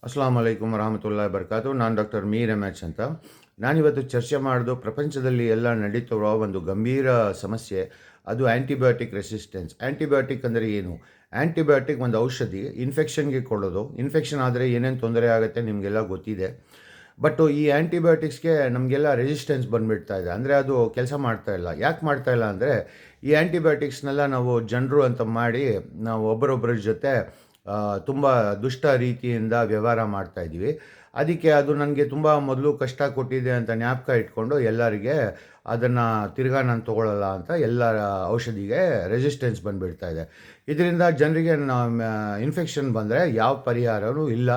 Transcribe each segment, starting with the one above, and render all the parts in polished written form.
ಅಸ್ಲಾಂ ವಲೈಕುಮ್ ವರಹಮತುಲ್ಲಾಹಿ ಬರ್ಕಾತು. ನಾನು ಡಾಕ್ಟರ್ ಮೀರ್ ಎಮ್ಎಚ್ ಅಂತ. ನಾನಿವತ್ತು ಚರ್ಚೆ ಮಾಡೋದು ಪ್ರಪಂಚದಲ್ಲಿ ಎಲ್ಲ ನಡೀತಿರೋ ಒಂದು ಗಂಭೀರ ಸಮಸ್ಯೆ. ಅದು ಆ್ಯಂಟಿಬಯೋಟಿಕ್ ರೆಸಿಸ್ಟೆನ್ಸ್. ಆ್ಯಂಟಿಬಯೋಟಿಕ್ ಅಂದರೆ ಏನು? ಆ್ಯಂಟಿಬಯೋಟಿಕ್ ಒಂದು ಔಷಧಿ ಇನ್ಫೆಕ್ಷನ್ಗೆ ಕೊಡೋದು. ಇನ್ಫೆಕ್ಷನ್ ಆದರೆ ಏನೇನು ತೊಂದರೆ ಆಗುತ್ತೆ ನಿಮಗೆಲ್ಲ ಗೊತ್ತಿದೆ. ಬಟ್ ಈ ಆ್ಯಂಟಿಬಯೋಟಿಕ್ಸ್ಗೆ ನಮಗೆಲ್ಲ ರೆಸಿಸ್ಟೆನ್ಸ್ ಬಂದುಬಿಡ್ತಾ ಇದೆ. ಅಂದರೆ ಅದು ಕೆಲಸ ಮಾಡ್ತಾಯಿಲ್ಲ. ಯಾಕೆ ಮಾಡ್ತಾಯಿಲ್ಲ ಅಂದರೆ ಈ ಆ್ಯಂಟಿಬಯೋಟಿಕ್ಸ್ನೆಲ್ಲ ನಾವು ಜನರು ಅಂತ ಮಾಡಿ ನಾವು ಒಬ್ಬರೊಬ್ಬರ ಜೊತೆ ತುಂಬ ದುಷ್ಟ ರೀತಿಯಿಂದ ವ್ಯವಹಾರ ಮಾಡ್ತಾಯಿದ್ದೀವಿ. ಅದಕ್ಕೆ ಅದು ನನಗೆ ತುಂಬ ಮೊದಲು ಕಷ್ಟ ಕೊಟ್ಟಿದೆ ಅಂತ ಜ್ಞಾಪಕ ಇಟ್ಕೊಂಡು ಎಲ್ಲರಿಗೆ ಅದನ್ನು ತಿರ್ಗಾ ನಾನು ತೊಗೊಳ್ಳಲ್ಲ ಅಂತ ಎಲ್ಲರ ಔಷಧಿಗೆ ರೆಸಿಸ್ಟೆನ್ಸ್ ಬಂದುಬಿಡ್ತಾ ಇದೆ. ಇದರಿಂದ ಜನರಿಗೆ ಇನ್ಫೆಕ್ಷನ್ ಬಂದರೆ ಯಾವ ಪರಿಹಾರವೂ ಇಲ್ಲ.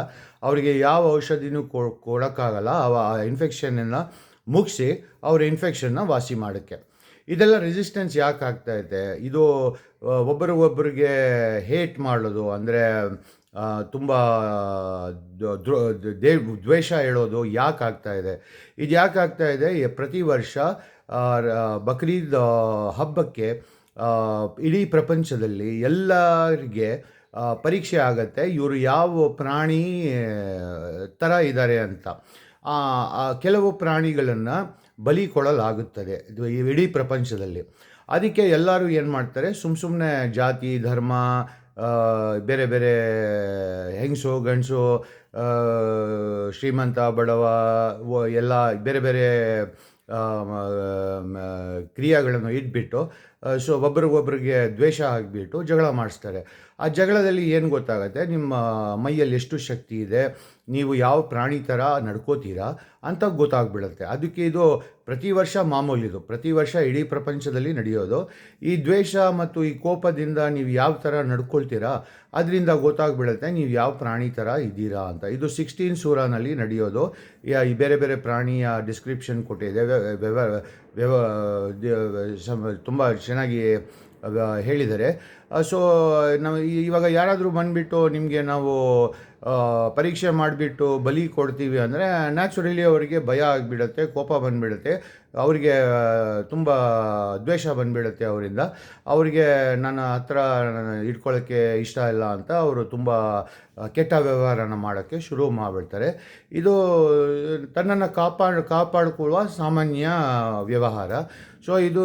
ಅವರಿಗೆ ಯಾವ ಔಷಧಿನೂ ಕೊಡೋಕ್ಕಾಗಲ್ಲ. ಆ ಇನ್ಫೆಕ್ಷನನ್ನು ಮುಗಿಸಿ ಅವ್ರ ಇನ್ಫೆಕ್ಷನ್ನ ವಾಸಿ ಮಾಡೋಕ್ಕೆ. ಇದೆಲ್ಲ ರೆಸಿಸ್ಟೆನ್ಸ್ ಯಾಕೆ ಆಗ್ತಾಯಿದೆ? ಇದು ಒಬ್ಬರಿಗೊಬ್ಬರಿಗೆ ಹೇಟ್ ಮಾಡೋದು, ಅಂದರೆ ತುಂಬ ದ್ವೇಷ ಹೇಳೋದು ಯಾಕೆ ಆಗ್ತಾಯಿದೆ? ಇದು ಯಾಕೆ ಆಗ್ತಾಯಿದೆ? ಪ್ರತಿ ವರ್ಷ ಬಕ್ರೀದ್ ಹಬ್ಬಕ್ಕೆ ಇಡೀ ಪ್ರಪಂಚದಲ್ಲಿ ಎಲ್ಲರಿಗೆ ಪರೀಕ್ಷೆ ಆಗುತ್ತೆ, ಇವರು ಯಾವ ಪ್ರಾಣಿ ಥರ ಇದ್ದಾರೆ ಅಂತ. ಕೆಲವು ಪ್ರಾಣಿಗಳನ್ನು ಬಲಿ ಕೊಡಲಾಗುತ್ತದೆ ಇಡೀ ಪ್ರಪಂಚದಲ್ಲಿ. ಅದಕ್ಕೆ ಎಲ್ಲರೂ ಏನು ಮಾಡ್ತಾರೆ, ಸುಮ್ಮನೆ ಜಾತಿ ಧರ್ಮ, ಬೇರೆ ಬೇರೆ ಹೆಂಗಸು ಗಂಡಸು, ಶ್ರೀಮಂತ ಬಡವ ಎಲ್ಲ ಬೇರೆ ಬೇರೆ ಕ್ರಿಯೆಗಳನ್ನು ಇಟ್ಬಿಟ್ಟು ಒಬ್ರಿಗೊಬ್ರಿಗೆ ದ್ವೇಷ ಆಗಿಬಿಟ್ಟು ಜಗಳ ಮಾಡಿಸ್ತಾರೆ. ಆ ಜಗಳದಲ್ಲಿ ಏನು ಗೊತ್ತಾಗುತ್ತೆ, ನಿಮ್ಮ ಮೈಯಲ್ಲಿ ಎಷ್ಟು ಶಕ್ತಿ ಇದೆ, ನೀವು ಯಾವ ಪ್ರಾಣಿ ಥರ ನಡ್ಕೋತೀರಾ ಅಂತ ಗೊತ್ತಾಗ್ಬಿಡುತ್ತೆ. ಅದಕ್ಕೆ ಇದು ಪ್ರತಿ ವರ್ಷ ಮಾಮೂಲಿದು, ಪ್ರತಿ ವರ್ಷ ಇಡೀ ಪ್ರಪಂಚದಲ್ಲಿ ನಡೆಯೋದು. ಈ ದ್ವೇಷ ಮತ್ತು ಈ ಕೋಪದಿಂದ ನೀವು ಯಾವ ಥರ ನಡ್ಕೊಳ್ತೀರಾ ಅದರಿಂದ ಗೊತ್ತಾಗ್ಬಿಡುತ್ತೆ ನೀವು ಯಾವ ಪ್ರಾಣಿ ಥರ ಇದ್ದೀರಾ ಅಂತ. ಇದು 16 ಸೂರಾನಲ್ಲಿ ನಡೆಯೋದು. ಈ ಬೇರೆ ಬೇರೆ ಪ್ರಾಣಿಯ ಡಿಸ್ಕ್ರಿಪ್ಷನ್ ಕೊಟ್ಟಿದೆ. ತುಂಬ ಚೆನ್ನಾಗಿ ಹೇಳಿದ್ದಾರೆ. ಸೊ ನಾವು ಇವಾಗ ಯಾರಾದರೂ ಬಂದುಬಿಟ್ಟು ನಿಮಗೆ ನಾವು ಪರೀಕ್ಷೆ ಮಾಡಿಬಿಟ್ಟು ಬಲಿ ಕೊಡ್ತೀವಿ ಅಂದರೆ ನ್ಯಾಚುರಲಿ ಅವರಿಗೆ ಭಯ ಆಗಿಬಿಡುತ್ತೆ, ಕೋಪ ಬಂದುಬಿಡುತ್ತೆ, ಅವರಿಗೆ ತುಂಬ ದ್ವೇಷ ಬಂದುಬಿಡುತ್ತೆ ಅವರಿಂದ. ಅವರಿಗೆ ನನ್ನ ಹತ್ರ ಇಟ್ಕೊಳ್ಳೋಕ್ಕೆ ಇಷ್ಟ ಇಲ್ಲ ಅಂತ ಅವರು ತುಂಬ ಕೆಟ್ಟ ವ್ಯವಹಾರನ ಮಾಡೋಕ್ಕೆ ಶುರು ಮಾಡಿಬಿಡ್ತಾರೆ. ಇದು ತನ್ನನ್ನು ಕಾಪಾಡಿಕೊಳ್ಳುವ ಸಾಮಾನ್ಯ ವ್ಯವಹಾರ. ಸೊ ಇದು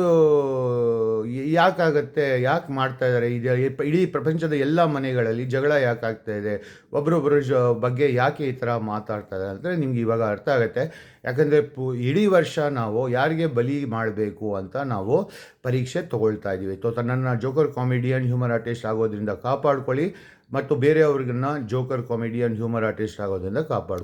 ಯಾಕಾಗುತ್ತೆ, ಯಾಕೆ ಮಾಡ್ತಾಯಿದ್ದಾರೆ? ಇದು ಇಡೀ ಪ್ರಪಂಚದ ಎಲ್ಲ ಮನೆಗಳಲ್ಲಿ ಜಗಳ ಯಾಕೆ ಆಗ್ತಾಯಿದೆ, ಒಬ್ಬರೊಬ್ಬರ ಬಗ್ಗೆ ಯಾಕೆ ಈ ಥರ ಮಾತಾಡ್ತಾರೆ ಅಂದರೆ ನಿಮ್ಗೆ ಇವಾಗ ಅರ್ಥ ಆಗುತ್ತೆ. ಯಾಕಂದರೆ ಇಡೀ ವರ್ಷ ನಾವು ಯಾರಿಗೆ ಬಲಿ ಮಾಡಬೇಕು ಅಂತ ನಾವು ಪರೀಕ್ಷೆ ತೊಗೊಳ್ತಾ ಇದ್ದೀವಿ. ತನ್ನನ್ನು ಜೋಕರ್ ಕಾಮಿಡಿಯನ್ ಹ್ಯೂಮರ್ ಆರ್ಟಿಸ್ಟ್ ಆಗೋದ್ರಿಂದ ಕಾಪಾಡ್ಕೊಳ್ಳಿ, ಮತ್ತು ಬೇರೆಯವ್ರಿಗನ್ನ ಜೋಕರ್ ಕಾಮಿಡಿಯನ್ ಹ್ಯೂಮರ್ ಆರ್ಟಿಸ್ಟ್ ಆಗೋದ್ರಿಂದ ಕಾಪಾಡ್ಕೊಳ್ಳಿ.